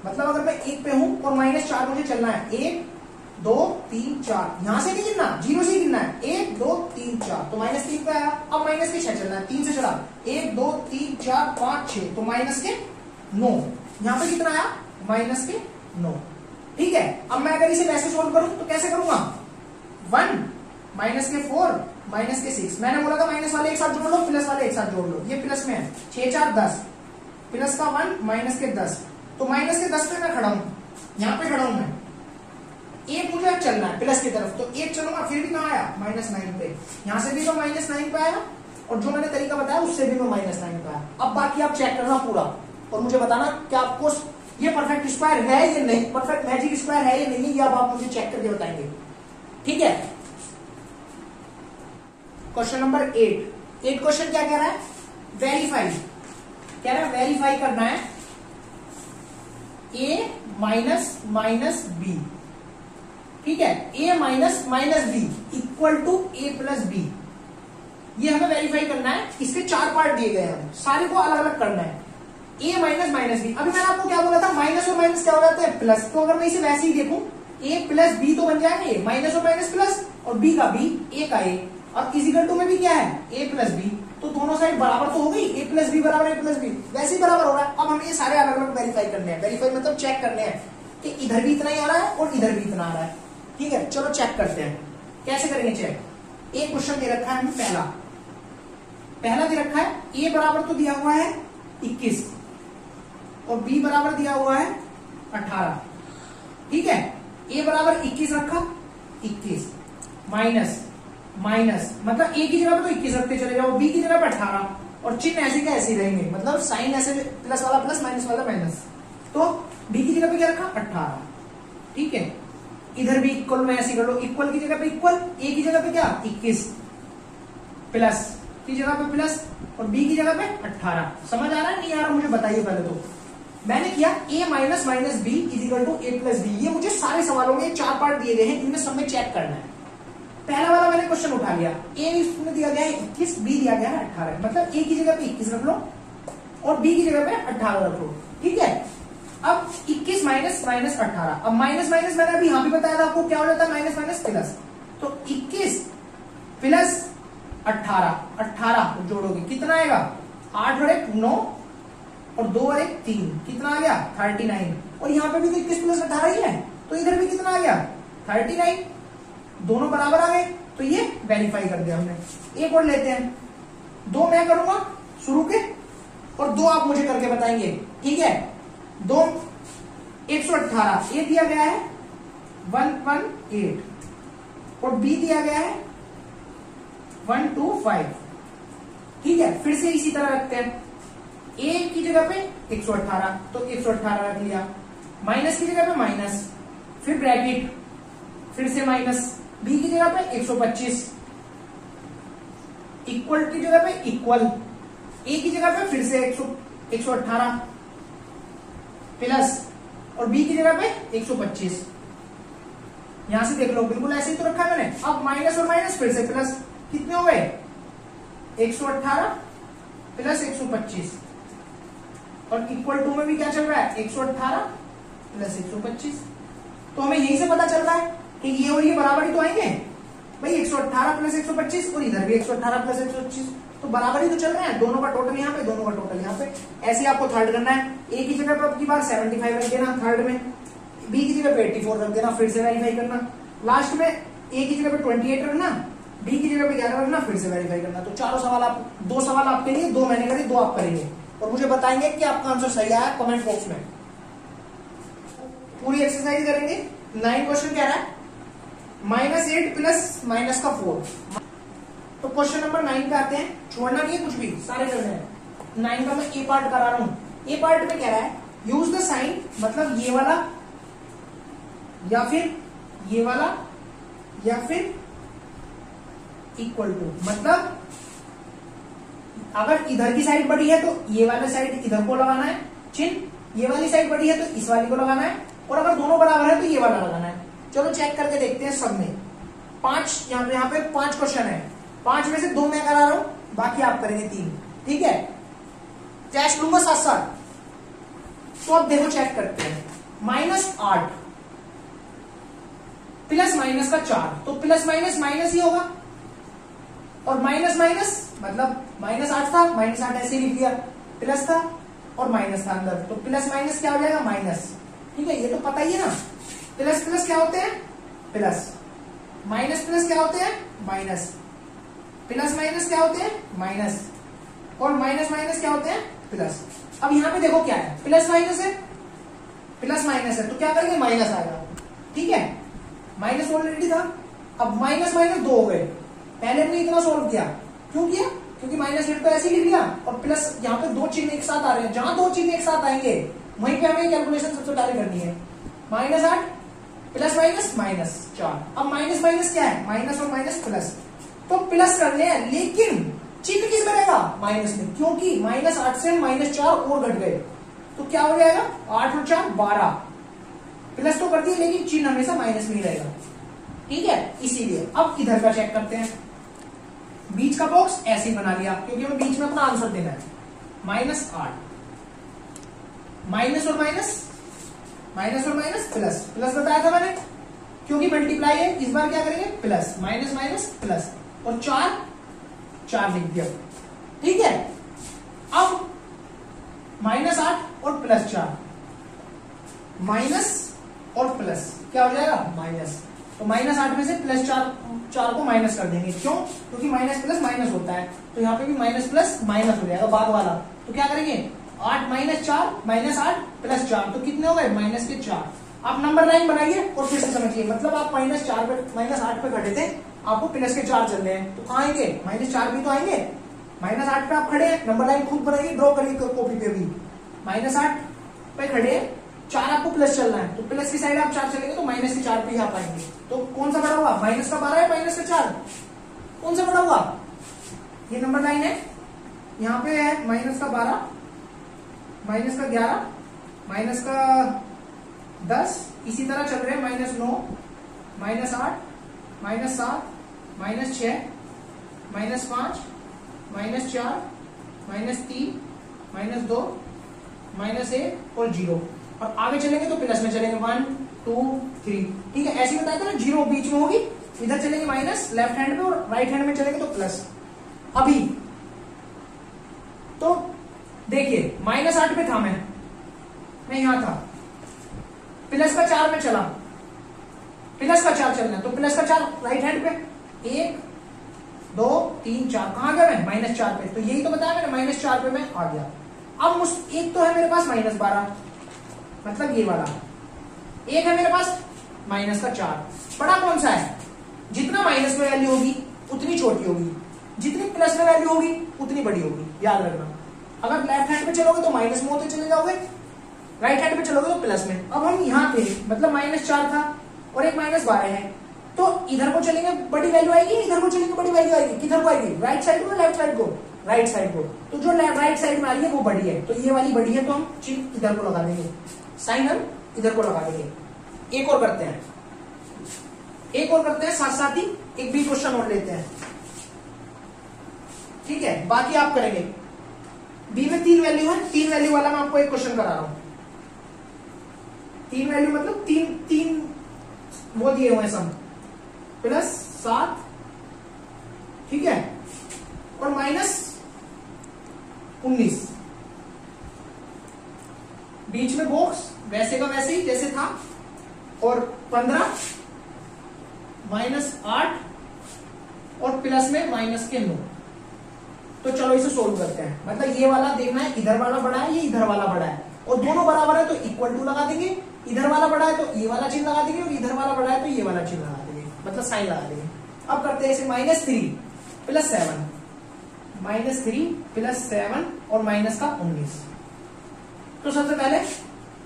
मतलब अगर मैं 1 पे हूं और -4 मुझे चलना है, 1 2 3 4, यहां से नहीं गिनना, 0 से ही गिनना है, 1 2 3 4, तो -3 पे आया। अब माइनस के 6 चलना है, 3 से चला, 1 2 3 4 5 6, तो माइनस के 9, यहां पे कितना आया, माइनस के 9, ठीक है। अब मैं अगर इसे वैसे सोल्व करूं तो कैसे करूंगा, 1 माइनस के 4 माइनस के 6, मैंने बोला था माइनस वाले एक साथ जोड़ लो, प्लस वाले एक साथ जोड़ लो, ये प्लस में है, 6 4 10, प्लस का 1 माइनस के 10, तो माइनस के 10 पे मैं खड़ा हूं, यहां पे खड़ा हूं मैं, 1 मुझे अब चलना है प्लस की तरफ, तो 1 चलूंगा, फिर भी कहां आया, -9 पे, यहां से भी तो -9 पे आया, और जो मैंने तरीका बताया उससे भी मैं -9 पे आया। अब बाकी आप चेक करना पूरा और मुझे बताना कि आपको ये परफेक्ट स्क्वायर है या नहीं, परफेक्ट मैजिक स्क्वायर है या नहीं, ये अब आप मुझे चेक करके बताएंगे, ठीक है। क्वेश्चन नंबर 8 क्वेश्चन क्या कह रहा है, वेरीफाई, कह रहा है वेरीफाई करना है a माइनस माइनस बी, ठीक है, a minus minus B equal to a plus B, ये हमें वेरीफाई करना है। इसके 4 पार्ट दिए गए हैं, सारे को अलग अलग करना है, a माइनस माइनस बी। अभी मैंने आपको क्या बोला था, माइनस और माइनस क्या हो जाता है, प्लस, तो अगर मैं इसे वैसे ही देखूं, a प्लस बी तो बन जाएगा ये, माइनस और माइनस प्लस, और b का b, a का a, और इजिकल टू में भी क्या है, a प्लस बी, तो दोनों साइड बराबर तो हो गई, a प्लस बी बराबर a प्लस बी, वैसे ही बराबर हो रहा है। अब हमें ये सारे अलग अलग वेरीफाई करने हैं, वेरीफाई मतलब चेक करने हैं कि इधर भी इतना ही आ रहा है और इधर भी इतना आ रहा है, ठीक है। चलो चेक करते हैं, कैसे करेंगे चेक। एक क्वेश्चन दे रखा है हमें, पहला दे रखा है, a बराबर तो दिया हुआ है 21 और b बराबर दिया हुआ है 18, ठीक है। a बराबर 21 रखा, 21 माइनस माइनस, मतलब a की जगह पे तो 21 रखते चले जाओ, b की जगह पे 18, और चिन्ह ऐसे का ऐसे रहेंगे, मतलब साइन ऐसे, प्लस वाला प्लस माइनस वाला माइनस, तो b की जगह पे क्या रखा 18, ठीक है। इधर भी इक्वल में ऐसे कर लो, इक्वल की जगह पे इक्वल, a की जगह पे क्या 21, प्लस की जगह पे प्लस, और b की जगह पे 18। समझ आ रहा है नहीं आ रहा मुझे बताइए पहले तो। मैंने किया a minus minus B equal to a plus B, ये मुझे सारे सवालों में 4 पार्ट दिए गए हैं, इनमें सब में चेक करना है। पहला वाला मैंने क्वेश्चन उठा लिया, a इसमें दिया गया है 21, b दिया गया है 18, मतलब a की जगह पे 21 रख लो और b की जगह पे 18 रख लो, ठीक है। अब 21 माइनस माइनस 18, अब माइनस माइनस मैंने अभी यहां भी बताया था आपको क्या हो जाता है, माइनस माइनस प्लस, तो 21 प्लस 18 जोड़ोगे कितना आएगा, 8 और 1 9 और 2 और 1 3, कितना आ गया 39, और यहाँ पे भी तो 21 प्लस 18 ही है, तो इधर भी कितना आ गया 39, दोनों बराबर आ गए, तो ये वेरीफाई कर दिया हमने। एक और लेते हैं, 2 मैं करूंगा शुरू के और 2 आप मुझे करके बताएंगे, ठीक है। 2 118 ए दिया गया है 118 और बी दिया गया है 125, ठीक है। फिर से इसी तरह रखते हैं, ए की जगह पे 118 तो 118 रख लिया, माइनस की जगह पे माइनस, फिर ब्रैकेट, फिर से माइनस, बी की जगह पे 125, इक्वल की जगह पे इक्वल, ए की जगह पे फिर से 118 प्लस, और बी की जगह पे 125, यहां से देख लो बिल्कुल ऐसे ही तो रखा है मैंने। अब माइनस और माइनस फिर से प्लस, कितने हो गए 118 प्लस 125, और इक्वल टू में भी क्या चल रहा है 118 प्लस 125, तो हमें यहीं से पता चल रहा है कि ये और ये बराबर ही तो आएंगे भाई, 118 प्लस 125 और इधर भी 118 प्लस 125, तो बराबर ही तो चल रहे हैं, दोनों का टोटल यहाँ पे, दोनों का टोटल यहाँ पे। ऐसे आपको थर्ड करना है, ए की जगह पे आपकी बार 75 रख देना थर्ड में, बी की जगह पे 84 रख देना, फिर से वेरीफाई करना, लास्ट में ए की जगह पे 28 रखना, बी की जगह पे 11 रखना, फिर से वेरीफाई करना। तो चारों सवाल आप, 2 सवाल आपके लिए, 2 मैंने करे, 2 आप करेंगे, और मुझे बताएंगे कि आपका आंसर सही आया कमेंट बॉक्स में। पूरी एक्सरसाइज करेंगे। 9 क्वेश्चन कह रहा है -8 प्लस माइनस का 4, तो क्वेश्चन नंबर 9 पे आते हैं, छोड़ना नहीं है कुछ भी, सारे करने हैं। 9 का मैं ए पार्ट करा रहा हूं। ए पार्ट में कह रहा है यूज द साइन, मतलब ये वाला या फिर ये वाला या फिर इक्वल टू, मतलब अगर इधर की साइड बड़ी है तो ये वाला साइड इधर को लगाना है चिन्ह, ये वाली साइड बड़ी है तो इस वाली को लगाना है, और अगर दोनों बराबर है तो ये वाला लगाना है। चलो चेक करके देखते हैं सब में। 5 यहाँ पे 5 क्वेश्चन है, 5 में से 2 मैं करा रहा हूं, बाकी आप करेंगे 3, ठीक है। टेस्ट लूंगा साथ साथ। तो अब देखो चेक करते हैं। -8 प्लस माइनस का 4, तो प्लस माइनस माइनस ही होगा, और माइनस माइनस मतलब -8 था, -8 ऐसे ही लिख दिया, प्लस था और माइनस था अंदर, तो प्लस माइनस क्या हो जाएगा माइनस, ठीक है। ये तो पता ही है ना, प्लस प्लस क्या होते हैं प्लस, माइनस प्लस क्या होते हैं माइनस, प्लस माइनस क्या होते हैं माइनस, और माइनस माइनस क्या होते हैं प्लस। अब यहां पे देखो क्या है, प्लस माइनस है, प्लस माइनस है, तो क्या करेंगे माइनस आएगा, ठीक है। माइनस ऑलरेडी था, अब माइनस माइनस 2 हो गए। पहले हमने इतना सोल्व किया, क्यों किया, क्योंकि माइनस को ऐसे लिख लिया, और प्लस यहाँ पे 2 चिन्ह एक साथ आ रहे हैं, जहां 2 चिन्ह एक साथ आएंगे वहीं पे हमें कैलकुलेशन सबसे पहले करनी है। -8 प्लस माइनस -4, अब माइनस माइनस क्या है माइनस और माइनस प्लस, तो प्लस करने हैं, लेकिन चिन्ह किस में रहेगा माइनस में, क्योंकि -8 से -4 और घट गए, तो क्या हो जाएगा 8 और 4 12, प्लस तो कर दिए लेकिन चिन्ह हमेशा माइनस में ही रहेगा, ठीक है। इसीलिए अब इधर का चेक करते हैं। बीच का बॉक्स ऐसे ही बना लिया, क्योंकि हमें बीच में अपना आंसर देना है। -8 माइनस और माइनस प्लस, प्लस बताया था मैंने, क्योंकि मल्टीप्लाई है, इस बार क्या करेंगे प्लस, माइनस माइनस प्लस, और 4 लिख दिया, ठीक है। अब -8 और +4, माइनस और प्लस क्या हो जाएगा माइनस, तो -8 में से +4 को माइनस कर देंगे, क्यों, क्योंकि माइनस प्लस माइनस होता है, तो यहाँ पे भी माइनस प्लस माइनस हो जाएगा बाद वाला, तो क्या करेंगे 8 -4 -8 +4, तो कितने हो गए -4। आप नंबर लाइन बनाइए और फिर से समझिए, मतलब आप -8 पे खड़े थे, आपको +4 चल रहे हैं, तो कहाँ आएंगे -4 भी तो आएंगे। -8 पे आप खड़े हैं, नंबर लाइन खुद बनाइए, ड्रॉ करिए कॉपी पे भी, -8 पे खड़े हैं, 4 आपको प्लस चलना है, तो प्लस की साइड आप 4 चलेंगे तो माइनस के 4 पे ही आप आएंगे, तो कौन सा बड़ा हुआ -12 है -4, कौन सा बड़ा हुआ, ये नंबर लाइन है, यहाँ पे है -12 -11 -10, इसी तरह चल रहे हैं -9 -8 -7 -6 -5 -4 -3 -2 -1 और 0, और आगे चलेंगे तो प्लस में चलेंगे 1 2 3, ठीक है। ऐसे बताया था ना, 0 बीच में होगी, इधर चलेंगे माइनस लेफ्ट हैंड पे, और राइट हैंड में चलेंगे तो प्लस। अभी तो देखिए -8 पे था मैं यहां था, प्लस का 4 में चला, प्लस का 4 चलना है, तो प्लस का 4 राइट हैंड पे, 1 2 3 4, कहां गया मैं -4 पे, तो यही तो बताया मैंने, -4 पे मैं आ गया। अब एक तो है मेरे पास -12, मतलब ये वाला, एक है मेरे पास -4, बड़ा कौन सा है, जितना माइनस में वैल्यू होगी उतनी छोटी होगी, जितनी प्लस में वैल्यू होगी उतनी बड़ी होगी, याद रखना। अगर लेफ्ट हैंड पे चलोगे तो माइनस में होते चले जाओगे, राइट हैंड पे चलोगे तो प्लस में। अब हम यहाँ पे मतलब -4 था और एक -12 है, तो इधर को चलेंगे बड़ी वैल्यू आएगी, इधर को चलेंगे बड़ी वैल्यू आएगी, किधर को आएगी राइट साइड को लेफ्ट साइड को, राइट साइड को, तो जो राइट साइड में आ रही है वो बड़ी है, तो ये वाली बड़ी है, तो हम चिन्ह इधर को लगा देंगे, साइन हम इधर को लगा देंगे। एक और करते हैं साथ साथ ही एक भी क्वेश्चन और लेते हैं, ठीक है, बाकी आप करेंगे। बी में 3 वैल्यू है, 3 वैल्यू वाला मैं आपको एक क्वेश्चन करा रहा हूं, 3 वैल्यू मतलब 3 वो दिए हुए सम, +7, ठीक है, और -19, बीच में बॉक्स वैसे का वैसे ही जैसे था, और 15 -8 और प्लस में -9। तो चलो इसे सोल्व करते हैं, मतलब ये वाला देखना है इधर वाला बड़ा है, ये इधर वाला बड़ा है, और दोनों बराबर है तो इक्वल टू लगा देंगे, इधर वाला बड़ा है तो ये वाला चिन्ह लगा देंगे, और इधर वाला बड़ा है तो ये वाला चिन्ह लगा देंगे, मतलब साइन लगा देंगे। अब करते हैं इसे -3 प्लस 7, -3 प्लस 7 और माइनस का 19। तो सबसे पहले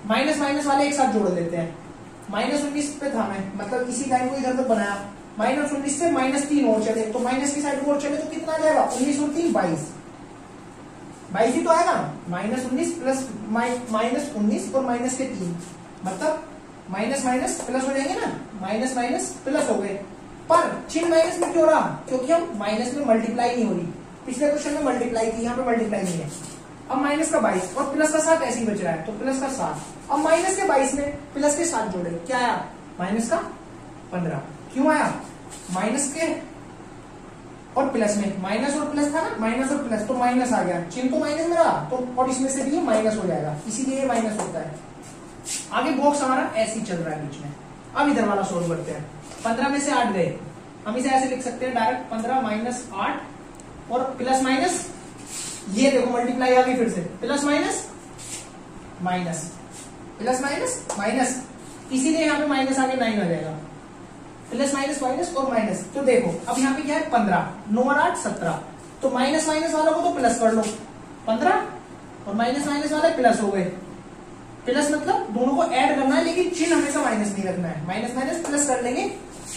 माइनस माइनस वाले एक साथ जोड़ लेते हैं। -19 पे था मैं, मतलब इसी लाइन को इधर तक बनाया। -19 से -3 और चले तो माइनस की साइड को और चले तो कितना आ जाएगा? 19 और 3 22, 22 ही तो आएगा। -19 प्लस -19 और माइनस के 3, मतलब माइनस माइनस प्लस हो जाएंगे ना, माइनस माइनस प्लस हो गए। पर चिन्ह माइनस में क्यों रहा? क्योंकि हम माइनस में मल्टीप्लाई नहीं हो रही। पिछले क्वेश्चन में मल्टीप्लाई थी, यहाँ पे मल्टीप्लाई नहीं है। अब माइनस का 22 और प्लस का 7 ऐसे ही बच रहा है, तो प्लस का 7। अब माइनस के 22 में प्लस के 7 जोड़े, क्या आया? माइनस का 15। क्यों आया? माइनस के और प्लस में, माइनस और प्लस था ना, माइनस और प्लस, तो माइनस आ गया। चिन्ह तो माइनस में रहा, तो और इसमें से भी माइनस हो जाएगा, इसीलिए ये माइनस होता है। आगे बॉक्स हमारा ऐसे ही चल रहा है बीच में। अब इधर वाला सोल्व करते हैं। 15 में से 8 गए, हम इसे ऐसे लिख सकते हैं डायरेक्ट, 15 - 8 और प्लस माइनस, ये देखो मल्टीप्लाई आ गई फिर से, plus minus minus, plus minus minus, इसीलिए यहाँ पे माइनस आगे 9 आ जाएगा। प्लस माइनस माइनस और माइनस, तो देखो अब यहाँ पे क्या है? 15, 9 और 8 17, तो माइनस माइनस वालों को तो प्लस कर लो, 15 और माइनस माइनस वाले प्लस हो गए। प्लस मतलब दोनों को ऐड करना है, लेकिन चिन्ह हमेशा माइनस नहीं रखना है। माइनस माइनस प्लस कर लेंगे,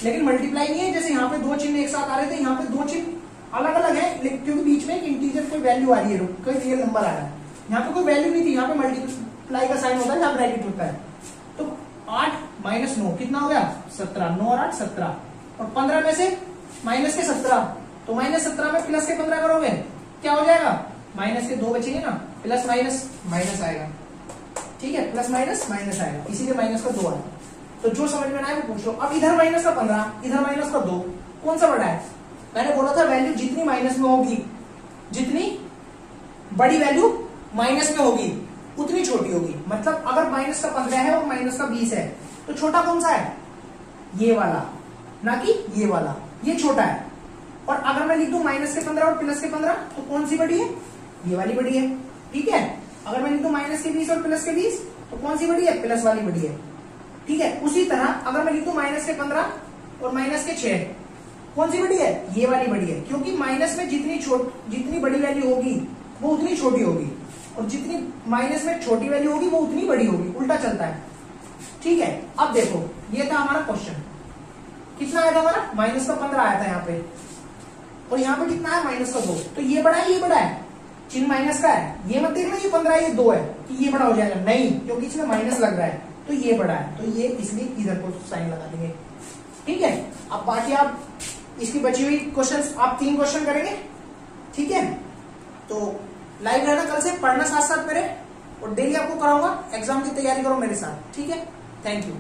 लेकिन मल्टीप्लाई नहीं है। जैसे यहाँ पे 2 चिन्ह एक साथ आ रहे थे, यहाँ पे 2 चिन्ह अलग अलग है, क्योंकि बीच में एक इंटीजर कोई वैल्यू आ रही है, कोई रियल नंबर आ रहा है। यहाँ पे कोई वैल्यू नहीं थी, यहाँ पे मल्टीप्लाई का साइन होता है, यहाँ ब्रैकेट होता है। तो 8 - 9 कितना हो गया? 17, 9 और 8 17, और 15 में से माइनस के 17, तो -17 में प्लस के 15 करोगे, क्या हो जाएगा? माइनस के 2 बचेंगे ना, प्लस माइनस माइनस आएगा। ठीक है, प्लस माइनस माइनस आएगा, इसीलिए माइनस का 2 आया। तो जो समझ में आए वो पूछ लो। अब इधर माइनस का 15, इधर माइनस का 2, कौन सा बड़ा है? मैंने बोला था वैल्यू जितनी माइनस में होगी, जितनी बड़ी वैल्यू माइनस में होगी उतनी छोटी होगी। मतलब अगर माइनस का 15 है और माइनस का 20 है, तो छोटा कौन सा है? ये वाला, ना कि ये वाला, ये छोटा है। और अगर मैं लिख दूं माइनस के 15 और प्लस के 15, तो कौन सी बड़ी है? ये वाली बड़ी है। ठीक है, अगर मैं लिख दूं माइनस के 20 और प्लस के 20, तो कौन सी बड़ी है? प्लस वाली बड़ी है। ठीक है, उसी तरह अगर मैं लिख दूं माइनस के 15 और माइनस के 6, कौन सी बड़ी है? ये वाली बड़ी है, क्योंकि माइनस में जितनी बड़ी वैल्यू होगी वो उतनी छोटी होगी, और जितनी माइनस में छोटी वैल्यू होगी वो उतनी बड़ी होगी, उल्टा चलता है। ठीक है, अब देखो ये था हमारा क्वेश्चन, कितना आया था हमारा? माइनस का 15 आया था यहाँ पे, और यहाँ पे कितना है? माइनस का 2। तो ये बड़ा है, ये बड़ा है, चिन्ह माइनस का है। ये मत देखना ये 15 ये 2 है कि ये बड़ा हो जाएगा, नहीं, क्योंकि इसमें माइनस लग रहा है, तो ये बड़ा है, तो ये इसलिए इधर को साइन लगा देंगे। ठीक है, अब बाकी आप इसकी बची हुई क्वेश्चंस, आप 3 क्वेश्चन करेंगे। ठीक है, तो लाइव रहना, कल से पढ़ना साथ साथ मेरे, और डेली आपको कराऊंगा, एग्जाम की तैयारी करो मेरे साथ। ठीक है, थैंक यू।